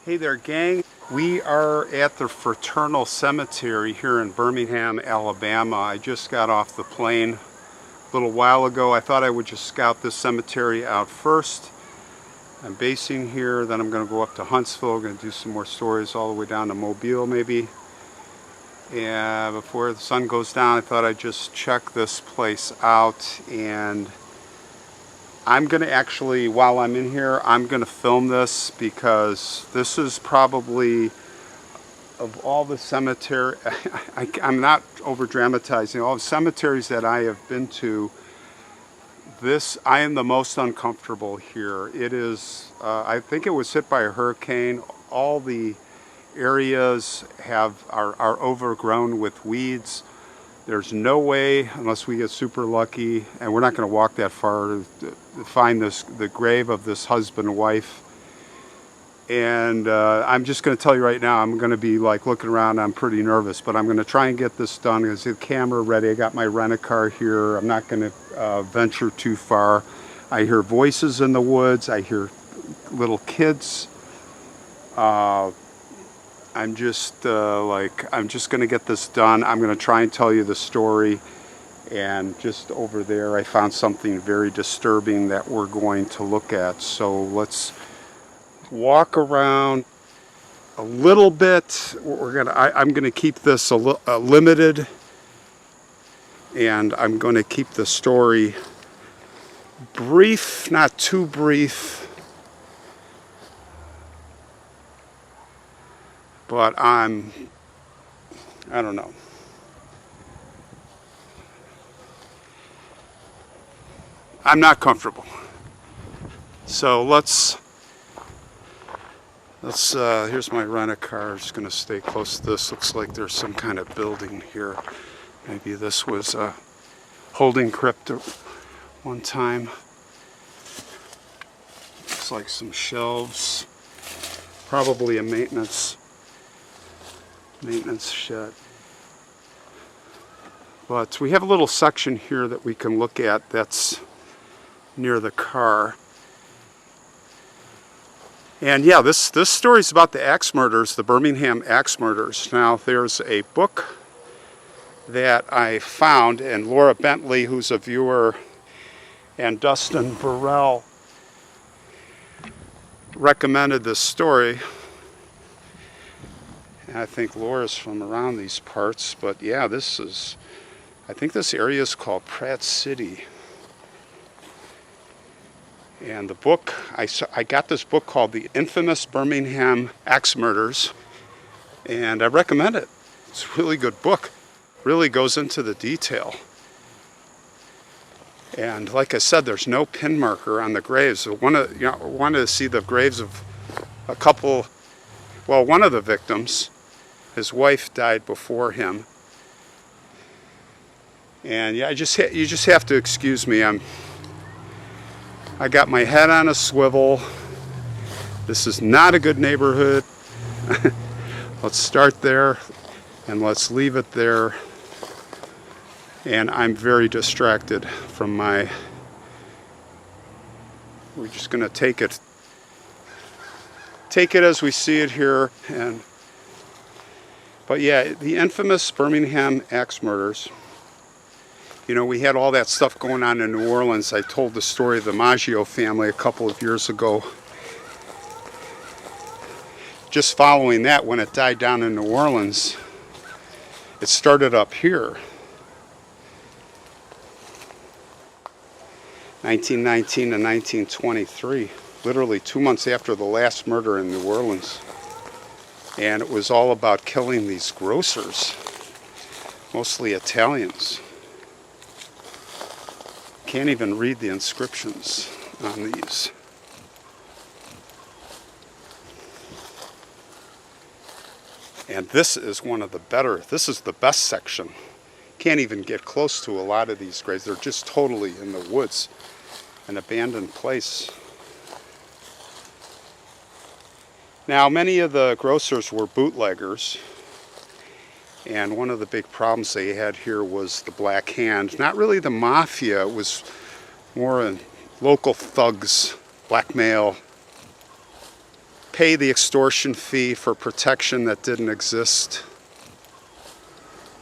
Hey there, gang. We are at the Fraternal Cemetery here in Birmingham, Alabama. I just got off the plane a little while ago. I thought I would just scout this cemetery out first. I'm basing here, then I'm going to go up to Huntsville. I'm going to do some more stories all the way down to Mobile maybe. And before the sun goes down, I thought I'd just check this place out. And I'm going to actually, while I'm in here, I'm going to film this because this is probably, of all the cemetery, I'm not over dramatizing, all the cemeteries that I have been to, I am the most uncomfortable here. It is, I think it was hit by a hurricane. All the areas are overgrown with weeds. There's no way, unless we get super lucky, and we're not going to walk that far to find the grave of this husband and wife. And I'm just going to tell you right now, I'm going to be like looking around. I'm pretty nervous, but I'm going to try and get this done. I see the camera ready. I got my rent-a-car here. I'm not going to venture too far. I hear voices in the woods. I hear little kids. I'm just going to get this done. I'm going to try and tell you the story. And just over there, I found something very disturbing that we're going to look at. So let's walk around a little bit. I'm going to keep this limited, and I'm going to keep the story brief, not too brief. But I don't know. I'm not comfortable. So here's my rent-a-car. I'm just going to stay close to this. Looks like there's some kind of building here. Maybe this was a holding crypt at one time. Looks like some shelves. Probably a maintenance shed. But we have a little section here that we can look at that's near the car. And yeah, this story is about the axe murders, the Birmingham Axe Murders. Now, there's a book that I found, and Laura Bentley, who's a viewer, and Dustin Burrell recommended this story. I think Laura's from around these parts, but yeah, I think this area is called Pratt City. And the book, I got this book called The Infamous Birmingham Axe Murders, and I recommend it. It's a really good book. Really goes into the detail. And like I said, there's no pin marker on the graves. So wanted to see the graves of one of the victims. His wife died before him. And yeah, you just have to excuse me. I got my head on a swivel. This is not a good neighborhood. Let's start there and let's leave it there. And I'm very distracted from we're just going to take it as we see it here. But yeah, the infamous Birmingham Axe Murders. You know, we had all that stuff going on in New Orleans. I told the story of the Maggio family a couple of years ago. Just following that, when it died down in New Orleans, it started up here. 1919 to 1923, literally 2 months after the last murder in New Orleans. And it was all about killing these grocers, mostly Italians. Can't even read the inscriptions on these. And this is this is the best section. Can't even get close to a lot of these graves. They're just totally in the woods, an abandoned place. Now, many of the grocers were bootleggers, and one of the big problems they had here was the Black Hand. Not really the mafia, it was more local thugs, blackmail, pay the extortion fee for protection that didn't exist,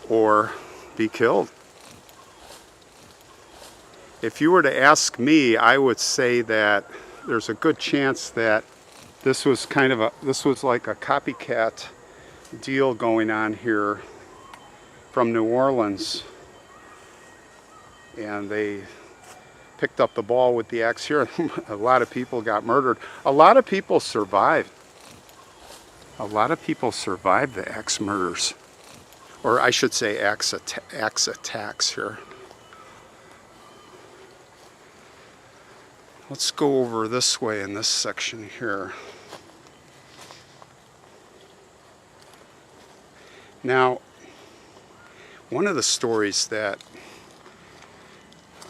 or be killed. If you were to ask me, I would say that there's a good chance that this was like a copycat deal going on here from New Orleans, and they picked up the ball with the axe here. A lot of people got murdered. A lot of people survived. A lot of people survived the axe murders, or I should say axe attacks here. Let's go over this way in this section here. Now, one of the stories that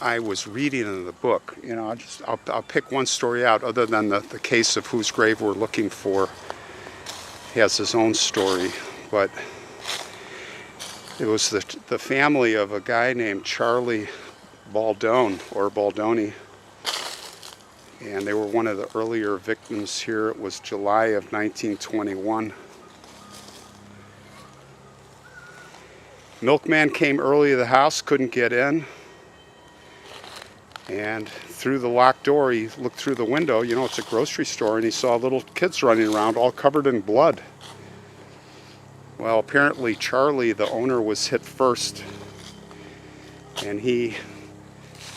I was reading in the book, you know, I'll pick one story out other than the case of whose grave we're looking for. He has his own story, but it was the family of a guy named Charlie Baldone, or Baldoni. And they were one of the earlier victims here. It was July of 1921. Milkman came early to the house, couldn't get in. And through the locked door, he looked through the window, you know, it's a grocery store, and he saw little kids running around all covered in blood. Well, apparently Charlie, the owner, was hit first. And he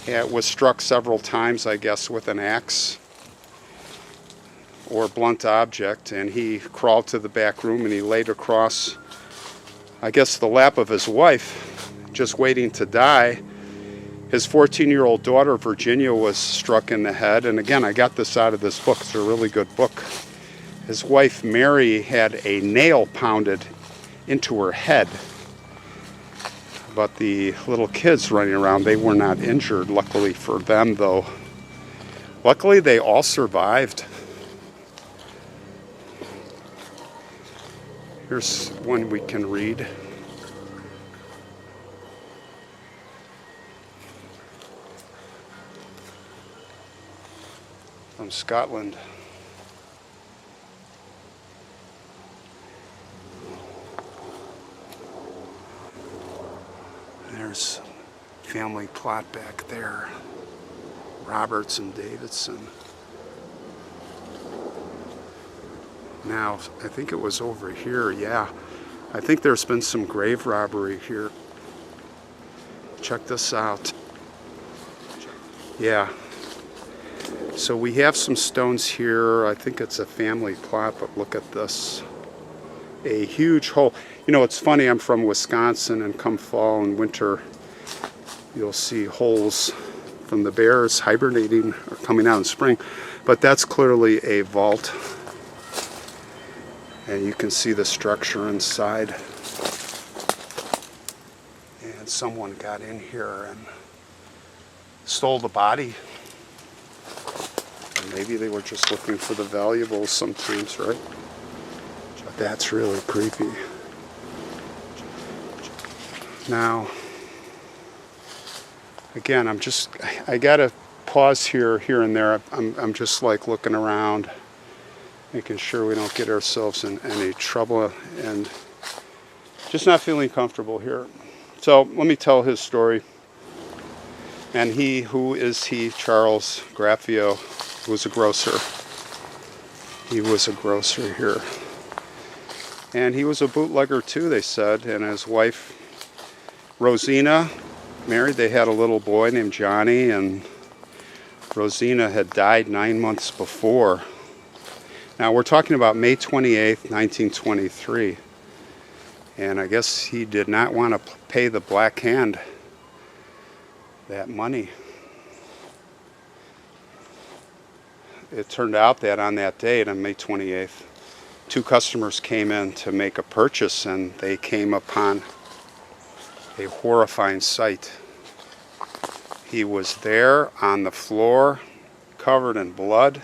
was struck several times, I guess, with an axe or blunt object, and he crawled to the back room and he laid across, I guess, the lap of his wife, just waiting to die. His 14-year-old daughter, Virginia, was struck in the head, and again, I got this out of this book. It's a really good book. His wife, Mary, had a nail pounded into her head. But the little kids running around, they were not injured, luckily for them, though. Luckily, they all survived. Here's one we can read. From Scotland. There's family plot back there. Roberts and Davidson. Now, I think it was over here, yeah. I think there's been some grave robbery here. Check this out. Yeah. So we have some stones here. I think it's a family plot, but look at this. A huge hole. You know, it's funny, I'm from Wisconsin, and come fall and winter, you'll see holes from the bears hibernating or coming out in spring. But that's clearly a vault. And you can see the structure inside. And someone got in here and stole the body. And maybe they were just looking for the valuables sometimes, right? But that's really creepy. Now, again, I gotta pause here and there. I'm just like looking around, making sure we don't get ourselves in any trouble, and just not feeling comfortable here. So let me tell his story. And who is he? Charles Graffio was a grocer. He was a grocer here. And he was a bootlegger too, they said, and his wife, Rosina, married. They had a little boy named Johnny, and Rosina had died 9 months before. Now we're talking about May 28th, 1923. And I guess he did not want to pay the Black Hand that money. It turned out that on that date, on May 28th, 2 customers came in to make a purchase, and they came upon a horrifying sight. He was there on the floor, covered in blood,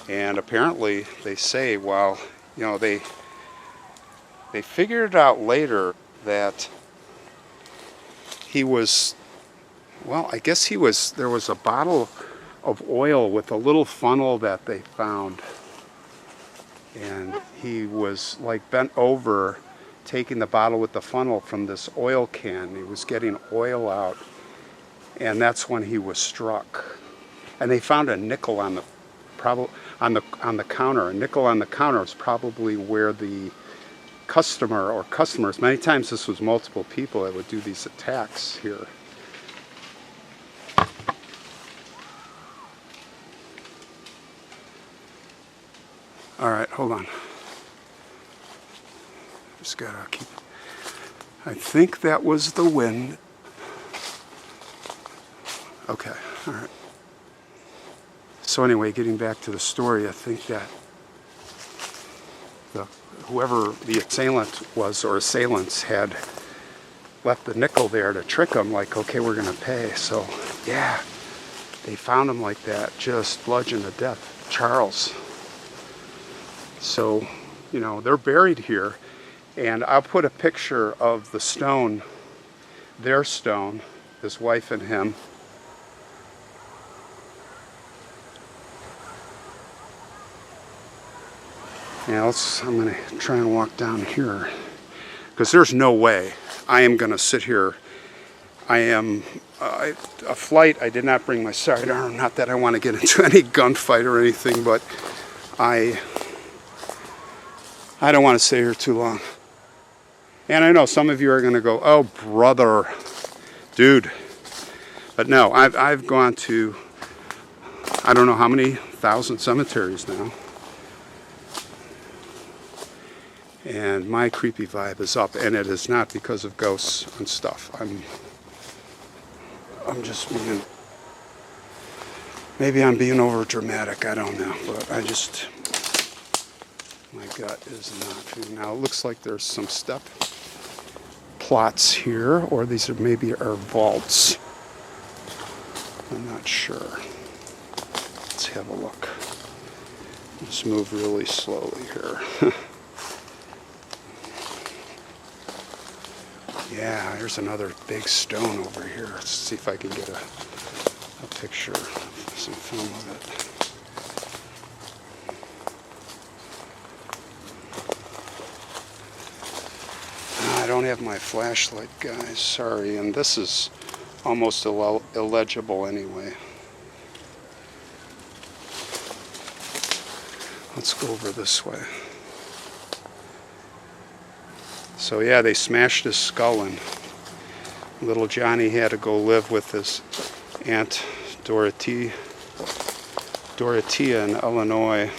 and apparently they say, well, you know, they figured it out later that he was, well, I guess there was a bottle of oil with a little funnel that they found. and he was like bent over taking the bottle with the funnel from this oil can. He was getting oil out, and that's when he was struck. And they found a nickel on the counter. A nickel on the counter is probably where the customer or customers, many times this was multiple people that would do these attacks here. All right, hold on. Just gotta keep. I think that was the wind. Okay, all right. So anyway, getting back to the story, I think that whoever the assailant was, or assailants, had left the nickel there to trick them, like, okay, we're gonna pay. So yeah, they found him like that, just bludgeoned to death. Charles. So, you know, they're buried here, and I'll put a picture of the stone, their stone, his wife and him. Yeah, I'm going to try and walk down here, because there's no way I am going to sit here. I am a flight. I did not bring my sidearm. Not that I want to get into any gunfight or anything, but I don't want to stay here too long. And I know some of you are going to go, oh, brother, dude. But no, I've gone to, I don't know how many thousand cemeteries now. And my creepy vibe is up, and it is not because of ghosts and stuff. I'm just being, maybe I'm being over dramatic, I don't know, but my gut is not feeling. Now it looks like there's some step plots here, or these are maybe our vaults. I'm not sure. Let's have a look. Let's move really slowly here. Yeah, there's another big stone over here. Let's see if I can get a picture, some film of it. I don't have my flashlight, guys, sorry, and this is almost illegible anyway. Let's go over this way. So yeah, they smashed his skull, and little Johnny had to go live with his Aunt Dorothea in Illinois.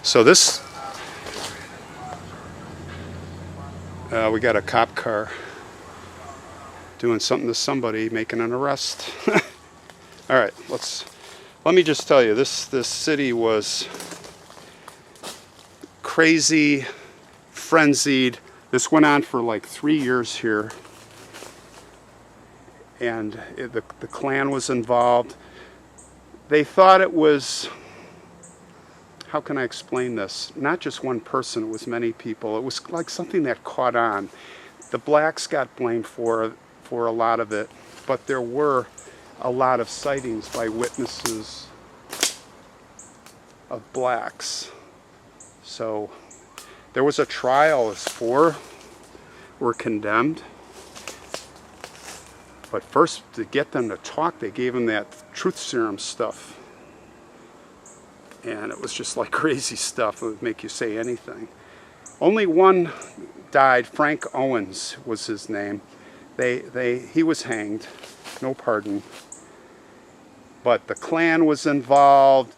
So this, we got a cop car doing something to somebody, making an arrest. All right, let me just tell you, this city was crazy, frenzied. This went on for like 3 years here, and the Klan was involved. They thought it was, how can I explain this? Not just one person, it was many people. It was like something that caught on. The blacks got blamed for a lot of it, but there were a lot of sightings by witnesses of blacks. So there was a trial as 4 were condemned. But first, to get them to talk, they gave them that truth serum stuff. And it was just like crazy stuff. It would make you say anything. Only one died. Frank Owens was his name. He was hanged. No pardon. But the Klan was involved.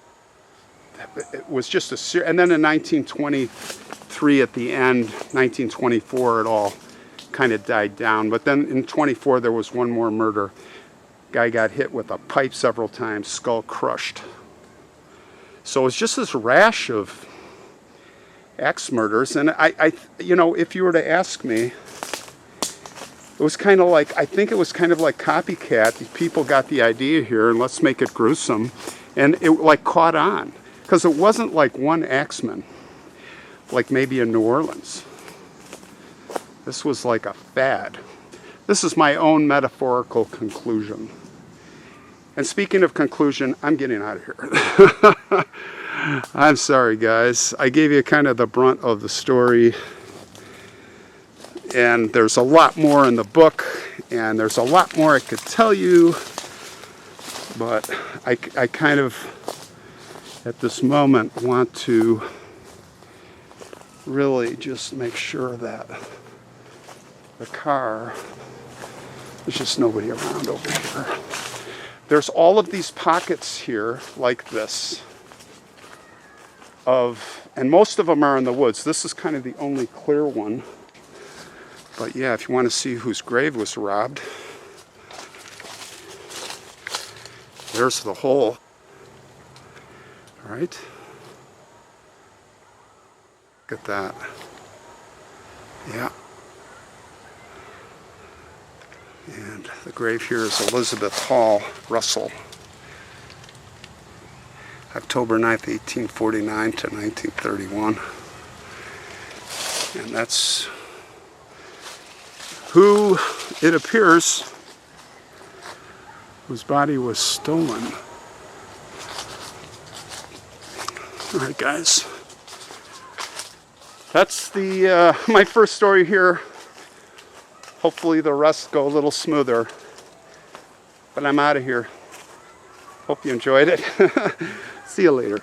It was just and then in 1923 at the end, 1924, it all kind of died down. But then in 24 there was one more murder. Guy got hit with a pipe several times, skull crushed. So it was just this rash of axe murders. And I you know, if you were to ask me, it was kind of like, I think it was kind of like copycat. People got the idea here, and let's make it gruesome. And it like caught on. Because it wasn't like one axeman, like maybe in New Orleans. This was like a fad. This is my own metaphorical conclusion. And speaking of conclusion, I'm getting out of here. I'm sorry, guys. I gave you kind of the brunt of the story. And there's a lot more in the book. And there's a lot more I could tell you. But I kind of, at this moment, want to really just make sure that the car, there's just nobody around over here. There's all of these pockets here like this and most of them are in the woods. This is kind of the only clear one. But yeah, if you want to see whose grave was robbed, there's the hole. All right. Look at that. Yeah. And the grave here is Elizabeth Hall Russell. October 9th, 1849 to 1931. And that's who it appears whose body was stolen. All right, guys. That's the my first story here. Hopefully the rest go a little smoother. But I'm out of here. Hope you enjoyed it. See you later.